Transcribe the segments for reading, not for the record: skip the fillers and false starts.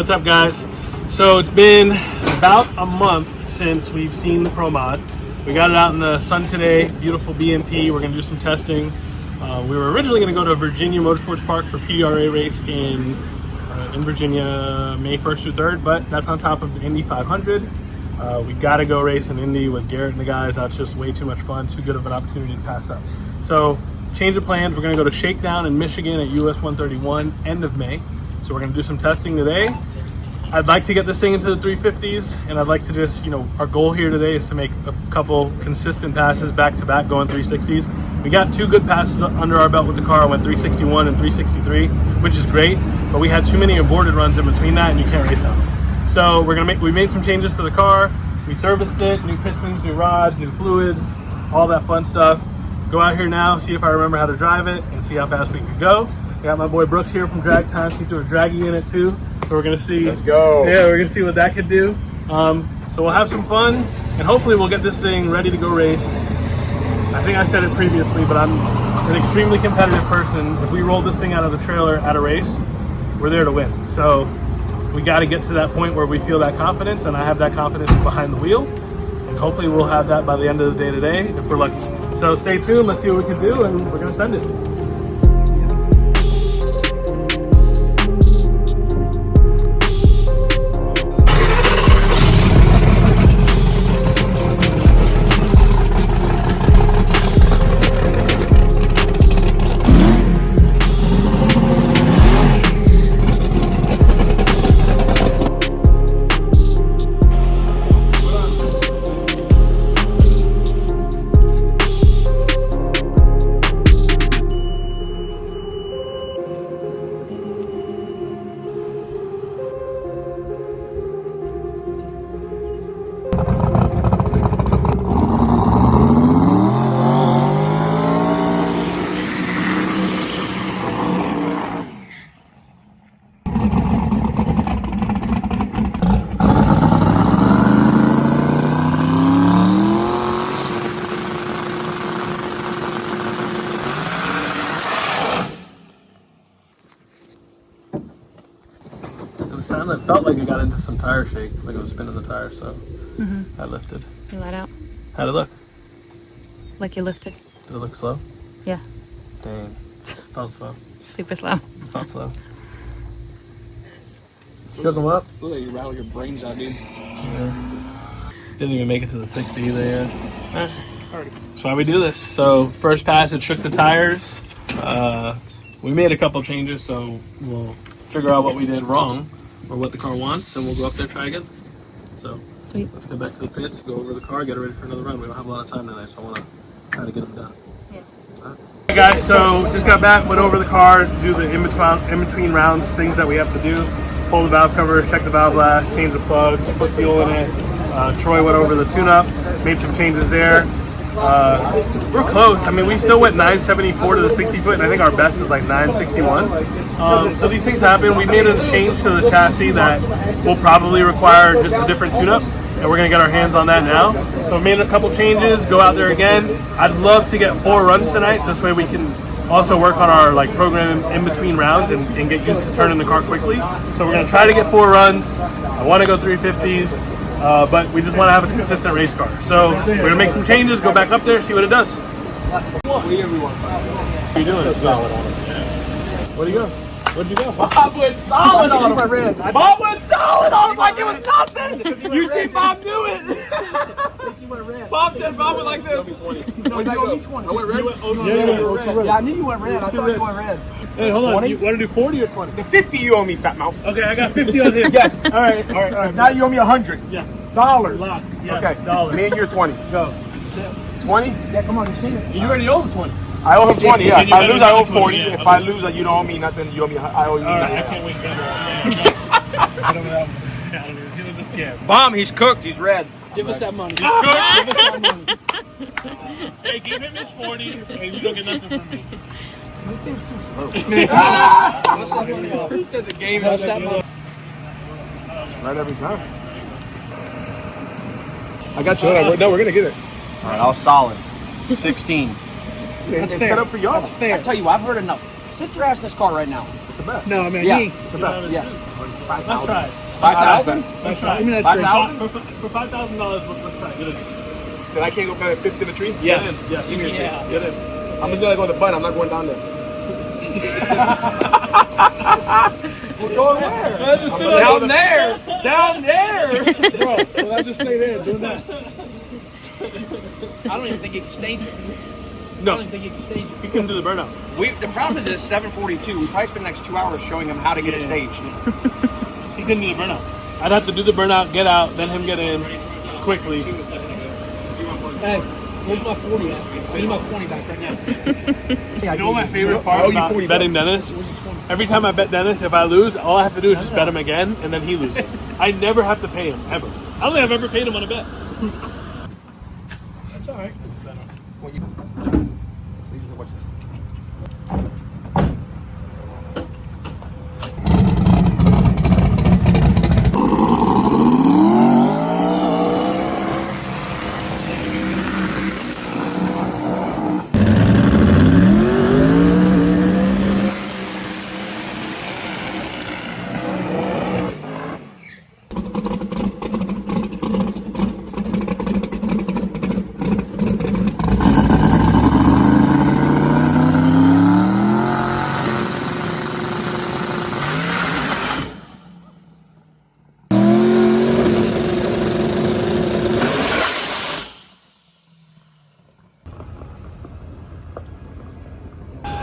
What's up, guys? So it's been about a month since we've seen the ProMod. We got it out in the sun today, beautiful BMP. We're gonna do some testing. We were originally gonna go to Virginia Motorsports Park for PDRA race in Virginia, May 1st through 3rd, but that's on top of the Indy 500. We gotta go race in Indy with Garrett and the guys. That's just way too much fun, too good of an opportunity to pass up. So change of plans, we're gonna go to Shakedown in Michigan at US 131, end of May. So we're gonna do some testing today. I'd like to get this thing into the 350s, and I'd like to just, our goal here today is to make a couple consistent passes back to back going 360s. We got 2 good passes under our belt with the car. I went 361 and 363, which is great, but we had too many aborted runs in between that, and you can't race on it. So we made some changes to the car. We serviced it, new pistons, new rods, new fluids, all that fun stuff. Go out here now, see if I remember how to drive it, and see how fast we could go. I got my boy Brooks here from Drag Time. He threw a draggy in it too. So we're gonna see. Let's go. Yeah, we're gonna see what that could do. So we'll have some fun, and hopefully we'll get this thing ready to go race. I think I said it previously, but I'm an extremely competitive person. If we roll this thing out of the trailer at a race, we're there to win. So we got to get to that point where we feel that confidence, and I have that confidence behind the wheel. And hopefully we'll have that by the end of the day today, if we're lucky. So stay tuned. Let's see what we can do, and we're gonna send it. It felt like it got into some tire shake, like it was spinning the tire, so I lifted. You let out? How'd it look? Like you lifted? Did it look slow? Yeah. Dang. Felt slow. Super slow. Felt slow. Shook them up. Look like you rattle your brains out, dude. Yeah. Didn't even make it to the 60 either yet. That's why we do this. So first pass, it shook the tires. We made a couple changes, so we'll figure out what we did wrong or what the car wants, and we'll go up there, try again. So sweet. Let's go back to the pits, go over the car, get it ready for another run. We don't have a lot of time tonight, so I want to try to get them done. Yeah. All right. Hey guys, so just got back, went over the car, do the in-between rounds, things that we have to do. Pull the valve cover, check the valve blast, change the plugs, put fuel in it. Troy went over the tune-up, made some changes there. We're close. I mean, we still went 974 to the 60 foot, and I think our best is like 961. So these things happen. We made a change to the chassis that will probably require just a different tune-up, and we're gonna get our hands on that now. So we made a couple changes, go out there again. I'd love to get 4 runs tonight, so this way we can also work on our program in between rounds and get used to turning the car quickly. So we're gonna try to get 4 runs. I wanna go 350s. But we just want to have a consistent race car. So we're going to make some changes, go back up there, see what it does. What are you doing? Solid on him. Where'd you go? Where'd you go? Bob went solid on him. Bob went solid on him like it was nothing. You see Bob do it. Bob said Bob went like this. No, you owe me 20. I went red? Yeah, I knew you went red. I thought you went red. Hey, hold on. You want to do 40 or 20? The 50 you owe me, fat mouth. Okay, I got 50 on him. Yes. All right. Now you owe me 100. Yes. Dollars. Lock. Yes, okay. dollars. Me and you're 20. Go. 20? Yeah, come on, you see it. You already owe him 20. I owe him 20, yeah. If I lose, I owe 40. Yeah, if okay. I lose, you don't owe me nothing. You owe me, I owe you nothing. I can't wait to get there. He was a scam. Bomb, he's cooked. He's red. Give us that money. He's cooked. Give us that money. Hey, give him his 40, and you don't get nothing from me. This game's too slow. What's that money off? He said the game is too slow. Right every time. I got you. No, we're going to get it. All right, I was solid. 16. That's fair. Set up for y'all. That's fair. I tell you what, I've heard enough Sit your ass in this car right now. It's a bet. No, man. Yeah, He, it's a bet. Yeah. Let's try it. 5,000? Let's try it. Give me that For $5,000, let's try it. Get in. Then I can't go better than 50 in the tree? Yes. Yes. Give me a seat. Yeah. Get in. I'm just gonna go to the button. I'm not going down there. We're going where? Just Down there. Down there. Bro, well, I just stay there doing that. I don't even think he can stage it. I No, don't even think he can stage it. he couldn't do the burnout. The problem is it's 7:42. We probably spend the next 2 hours showing him how to get it staged. He couldn't do the burnout. I'd have to do the burnout, get out, then him get in quickly. Hey, where's my 40 at? I need my 20 back right now. You know what my favorite part about betting Dennis? Every time I bet Dennis, if I lose, all I have to do is just bet him again, and then he loses. I never have to pay him, ever. I don't think I've ever paid him on a bet. That's all right. Well, you watch this.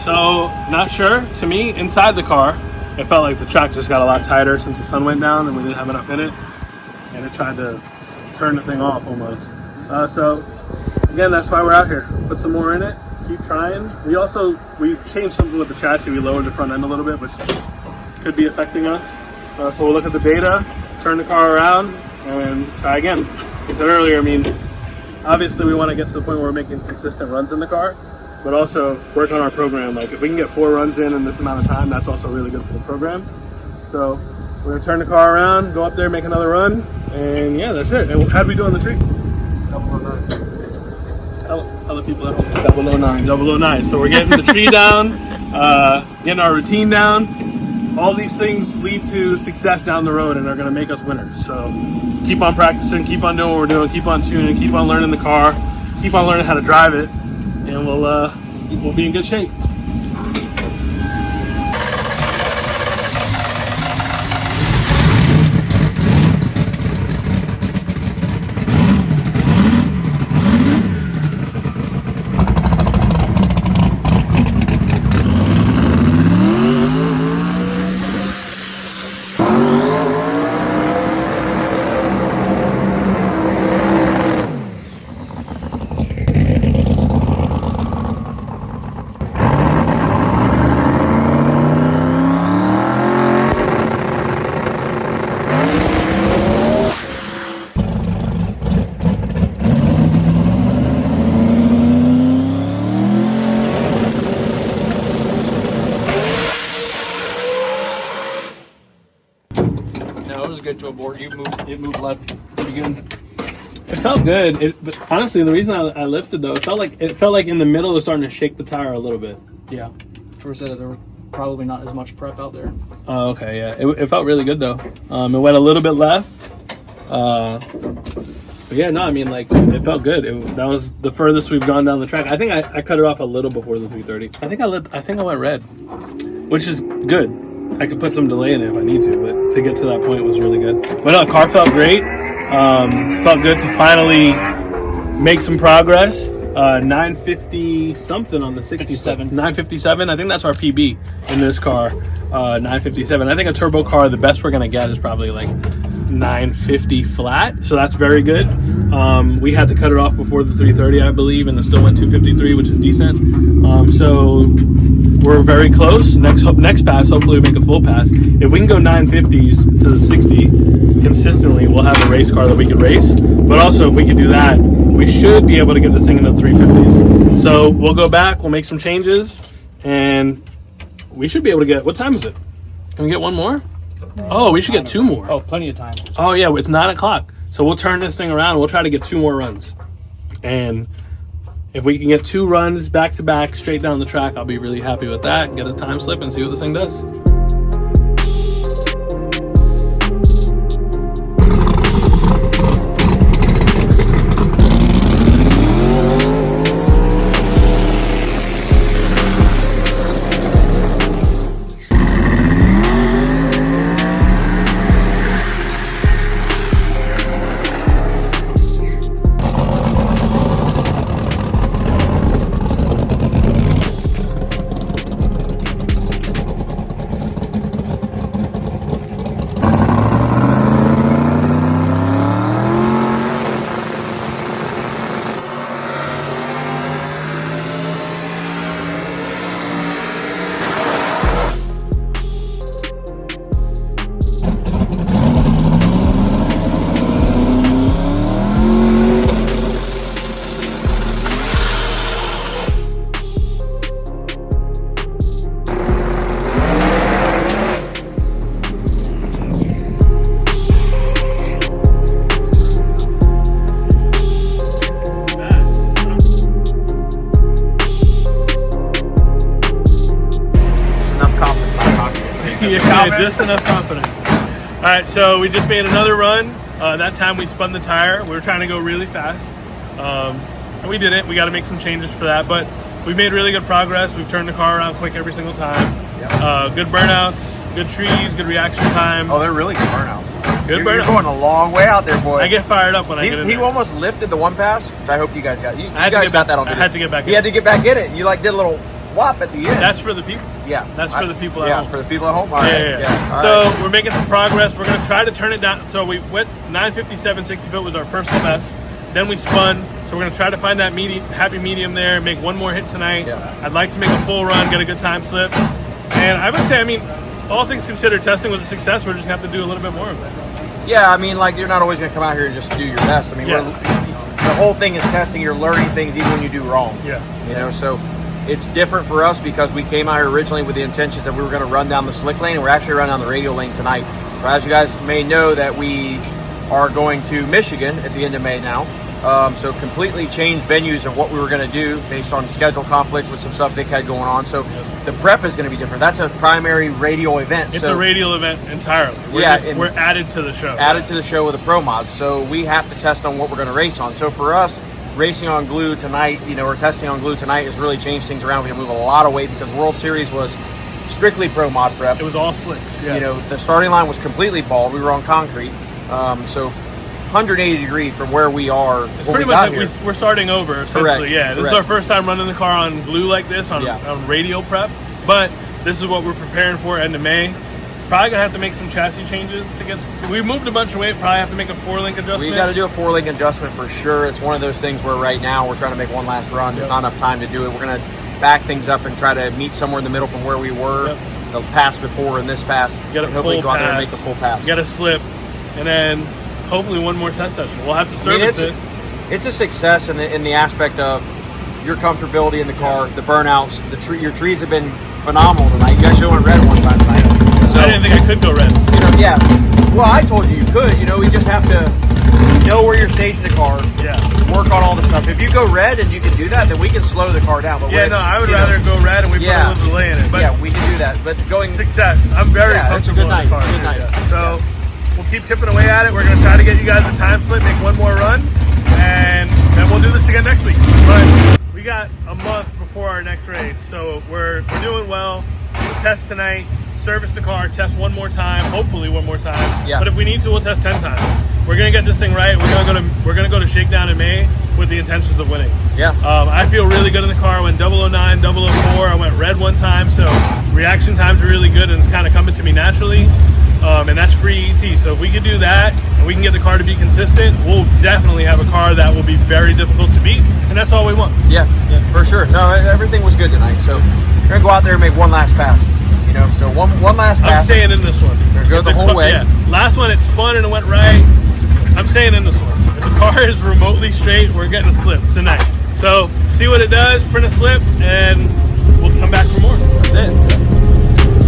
So, not sure. To me, inside the car, it felt like the track just got a lot tighter since the sun went down and we didn't have enough in it. And it tried to turn the thing off almost. So, again, that's why we're out here. Put some more in it, keep trying. We changed something with the chassis. We lowered the front end a little bit, which could be affecting us. So we'll look at the data, turn the car around, and try again. Like I said earlier, I mean, obviously we want to get to the point where we're making consistent runs in the car, but also work on our program. Like if we can get 4 runs in this amount of time, that's also really good for the program. So we're gonna turn the car around, go up there, make another run, and yeah, that's it. And how'd we do on the tree? 009. Tell the people at home. 009. 009. So we're getting the tree down, getting our routine down. All these things lead to success down the road and are gonna make us winners. So keep on practicing, keep on doing what we're doing, keep on tuning, keep on learning the car, keep on learning how to drive it, and we'll be in good shape. No, it was good to abort. It moved left pretty good. It felt good. But honestly, the reason I lifted though, it felt like in the middle it was starting to shake the tire a little bit. Yeah. Troy said that there was probably not as much prep out there. Oh, okay, yeah. It felt really good though. It went a little bit left. But yeah, no, I mean, like, it felt good. That was the furthest we've gone down the track. I think I cut it off a little before the 330. I think I went red, which is good. I could put some delay in it if I need to, but to get to that point was really good. But no, the car felt great. Felt good to finally make some progress. 950 something on the 67. 957. I think that's our PB in this car. 957. I think a turbo car, the best we're gonna get is probably like 950 flat, so that's very good. We had to cut it off before the 330, I believe, and it still went 253, which is decent. So we're very close. Next pass, hopefully we make a full pass. If we can go 950s to the 60 consistently, we'll have a race car that we can race. But also, if we can do that, we should be able to get this thing into the 350s. So we'll go back, we'll make some changes, and we should be able to get, what time is it? Can we get one more? Oh, we should get 2 more. Oh, plenty of time. Oh yeah, it's 9 o'clock. So we'll turn this thing around and we'll try to get 2 more runs. And If we can get 2 runs back to back straight down the track, I'll be really happy with that. Get a time slip and see what this thing does. Yeah, just enough confidence. All right, so we just made another run. That time we spun the tire. We were trying to go really fast, and we didn't. We got to make some changes for that, but we've made really good progress. We've turned the car around quick every single time. Good burnouts, good trees, good reaction time. Oh, they're really good burnouts. Good You're burnouts. going a long way out there, boy. I get fired up when I get in He there. almost lifted the one pass, which I hope you guys got. You I had to guys get got back- that on I video. had to get back He in. had to get back in it. You like did a little whop at the end. That's for the people. Yeah. That's for the people at yeah, home. for the people at home. All right. Yeah. All So right. we're making some progress. We're gonna try to turn it down. So we went 957 60 foot was our personal best. Then we spun. So we're gonna try to find that happy medium there. Make one more hit tonight. Yeah. I'd like to make a full run, get a good time slip. And I would say, I mean, all things considered, testing was a success. We're just gonna have to do a little bit more of it. Yeah, I mean, like, you're not always going to come out here and just do your best. I mean, Yeah. the whole thing is testing. You're learning things even when you do wrong. Yeah. You know, so it's different for us because we came out here originally with the intentions that we were going to run down the slick lane, and we're actually running down the radial lane tonight. So as you guys may know, that we are going to Michigan at the end of May now. So completely changed venues of what we were going to do based on schedule conflicts with some stuff Vic had going on. So the prep is going to be different. That's a primary radial event. It's so a radial event entirely. We're Yeah, just, and- we're added to the show. added to the show with a ProMod. So we have to test on what we're going to race on. So for us, racing on glue tonight, or testing on glue tonight has really changed things around. We can move a lot of weight because World Series was strictly ProMod prep. It was all slicks. Yeah. The starting line was completely bald. We were on concrete. So 180 degree from where we are. It's when pretty we much got like here. we're starting over, essentially. Correct, Yeah, this correct. is our first time running the car on glue like this, on radial prep. But this is what we're preparing for end of May. Probably going to have to make some chassis changes to get... We moved a bunch of weight, probably have to make a 4-link adjustment. We got to do a 4-link adjustment for sure. It's one of those things where right now we're trying to make one last run. There's not enough time to do it. We're going to back things up and try to meet somewhere in the middle from where we were. The pass before and this pass. Get a and hopefully full go out there and pass. make the full pass. Get a slip, and then hopefully one more test session. We'll have to service it. It's a success in the aspect of your comfortability in the car, the burnouts, your trees have been phenomenal tonight. You actually went red one time tonight. So, I didn't think I could go red. yeah. Well, I told you could. We just have to know where you're staging the car. Yeah. Work on all the stuff. If you go red and you can do that, then we can slow the car down. But Yeah, no, I would rather go red and we put a little delay in it. But yeah, we can do that. But going success. I'm very it's a comfortable good night. in the car. Good night. Yeah. So we'll keep chipping away at it. We're going to try to get you guys a time slip, make one more run, and then we'll do this again next week. But we got a month before our next race, so we're doing well. We'll test tonight, service the car, test one more time, hopefully one more time. Yeah. But if we need to, we'll test 10 times. We're gonna get this thing right. We're gonna go to Shakedown in May with the intentions of winning. Yeah. I feel really good in the car. I went 009, 004. I went red one time, so reaction times are really good, and it's kind of coming to me naturally. And that's free ET. So if we can do that and we can get the car to be consistent, we'll definitely have a car that will be very difficult to beat, and that's all we want. Yeah, for sure. No, everything was good tonight. So we're gonna go out there and make one last pass. So one last pass. I'm staying in this one. We're gonna go the whole way. Yeah. Last one, it spun and it went right. I'm staying in this one. If the car is remotely straight, we're getting a slip tonight. So see what it does, print a slip, and we'll come back for more. That's it.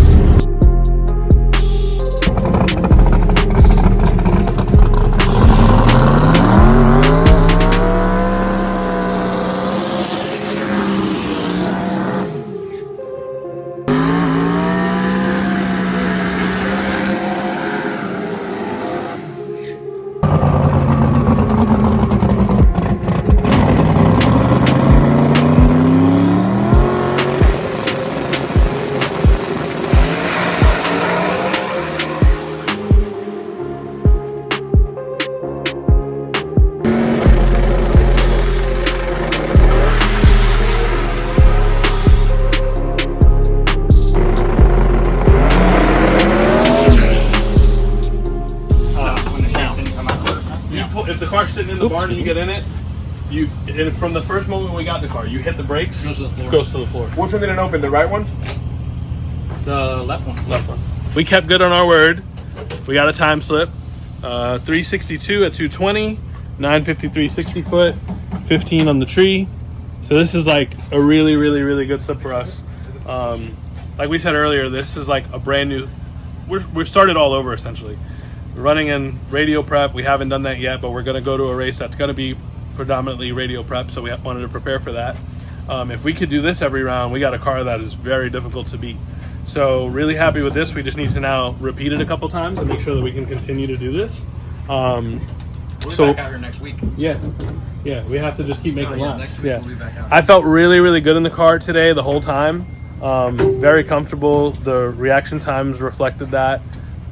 sitting in the barn and you get in it, from the first moment we got the car, you hit the brakes, Goes to the floor. goes to the floor. Which one didn't open? The right one? The left one. Left one. We kept good on our word. We got a time slip. 362 at 220, 953 60 foot, 15 on the tree. So this is like a really, really, really good slip for us. Like we said earlier, this is like a brand new, we're started all over essentially. We're running in radio prep. We haven't done that yet, but we're going to go to a race that's going to be predominantly radio prep, so we wanted to prepare for that. If we could do this every round, we got a car that is very difficult to beat. So really happy with this. We just need to now repeat it a couple times and make sure that we can continue to do this. We'll be back out here next week. Yeah, we have to just keep making laps. Next week we'll be back out. I felt really, really good in the car today the whole time. Very comfortable. The reaction times reflected that.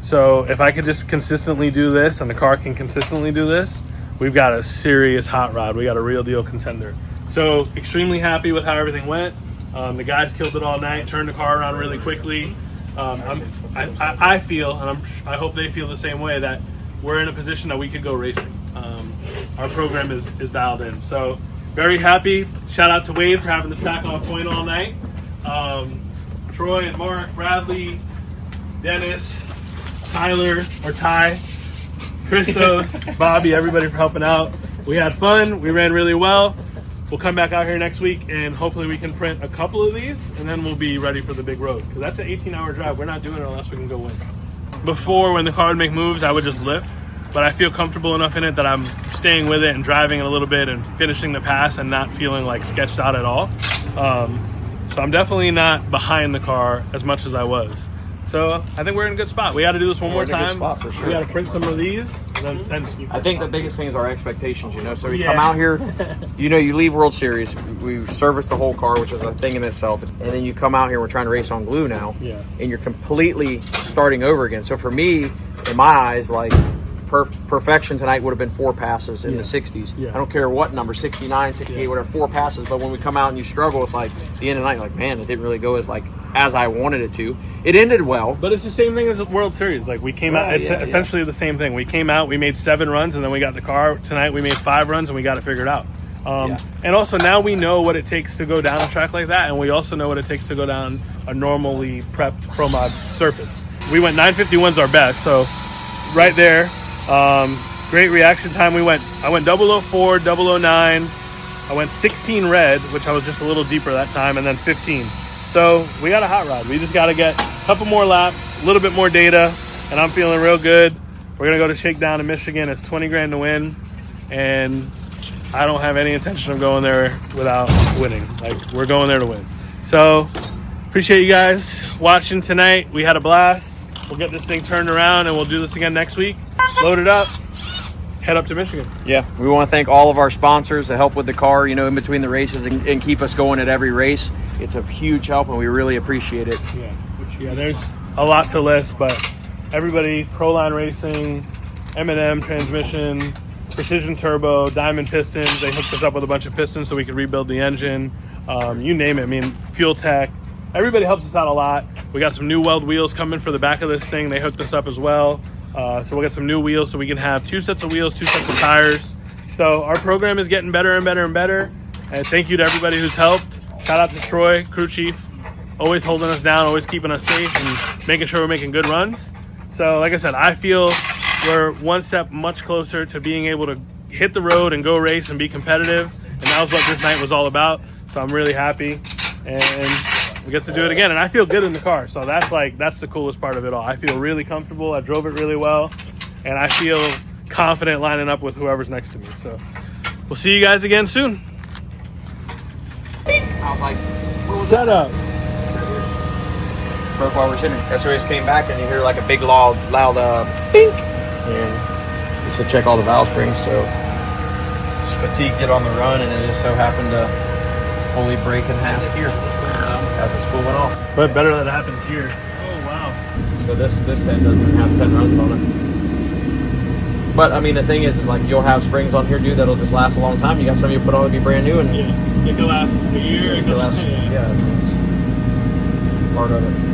So if I could just consistently do this and the car can consistently do this, we've got a serious hot rod. We got a real deal contender. So extremely happy with how everything went. The guys killed it all night, turned the car around really quickly. I feel, and I hope they feel the same way, that we're in a position that we could go racing. Our program is dialed in. So very happy. Shout out to Wade for having the stack on point all night. Troy and Mark, Bradley, Dennis, Tyler, or Ty, Christos, Bobby, everybody for helping out. We had fun. We ran really well. We'll come back out here next week and hopefully we can print a couple of these and then we'll be ready for the big road. Because that's an 18-hour drive. We're not doing it unless we can go win. Before, when the car would make moves, I would just lift. But I feel comfortable enough in it that I'm staying with it and driving it a little bit and finishing the pass and not feeling like sketched out at all. So I'm definitely not behind the car as much as I was. So I think we're in a good spot. We got to do this one more time. Spot for sure. We got to print some of these and then send. I think the biggest thing is our expectations, So you come out here, you leave World Series. We've serviced the whole car, which is a thing in itself. And then you come out here, we're trying to race on glue now. Yeah. And you're completely starting over again. So for me, in my eyes, like, perfection tonight would have been 4 passes in the 60s. Yeah. I don't care what number, 69, 68, whatever, 4 passes. But when we come out and you struggle, it's like the end of the night, like, man, it didn't really go as I wanted it to. It ended well. But it's the same thing as the World Series. Like we came out, it's essentially the same thing. We came out, we made 7 runs, and then we got the car. Tonight we made 5 runs, and we got it figured out. And also now we know what it takes to go down a track like that, and we also know what it takes to go down a normally prepped ProMod surface. We went 951's our best, so right there. Great reaction time. I went 004, 009. I went 16 red, which I was just a little deeper that time, and then 15. So we got a hot rod. We just got to get a couple more laps, a little bit more data, and I'm feeling real good. We're going to go to Shakedown in Michigan. It's 20 grand to win, and I don't have any intention of going there without winning. Like, we're going there to win. So appreciate you guys watching tonight. We had a blast. We'll get this thing turned around, and we'll do this again next week. Load it up, head up to Michigan. Yeah, we want to thank all of our sponsors that help with the car, in between the races and keep us going at every race. It's a huge help, and we really appreciate it. Yeah, there's a lot to list, but everybody, Proline Racing, M&M Transmission, Precision Turbo, Diamond Pistons, they hooked us up with a bunch of pistons so we could rebuild the engine. You name it. I mean, Fuel Tech. Everybody helps us out a lot. We got some new weld wheels coming for the back of this thing. They hooked us up as well. So we'll get some new wheels so we can have 2 sets of wheels, 2 sets of tires. So our program is getting better and better and better. And thank you to everybody who's helped. Shout out to Troy, crew chief, always holding us down, always keeping us safe and making sure we're making good runs. So like I said, I feel we're one step much closer to being able to hit the road and go race and be competitive. And that was what this night was all about. So I'm really happy. And we get to do it again. And I feel good in the car. So that's the coolest part of it all. I feel really comfortable. I drove it really well. And I feel confident lining up with whoever's next to me. So we'll see you guys again soon. I was like, what was Shut up. Broke while we're sitting. SOS came back and you hear like a big loud bink. And just to check all the valve springs. So just fatigue, get on the run, and it just so happened to fully break in half here as it's cooling off. But better that it happens here. Oh, wow. So this head doesn't have 10 runs on it. But I mean, the thing is like you'll have springs on here, dude, that'll just last a long time. You got some you put on to be brand new, and yeah, it could last a year. It could last, yeah, it's part of it.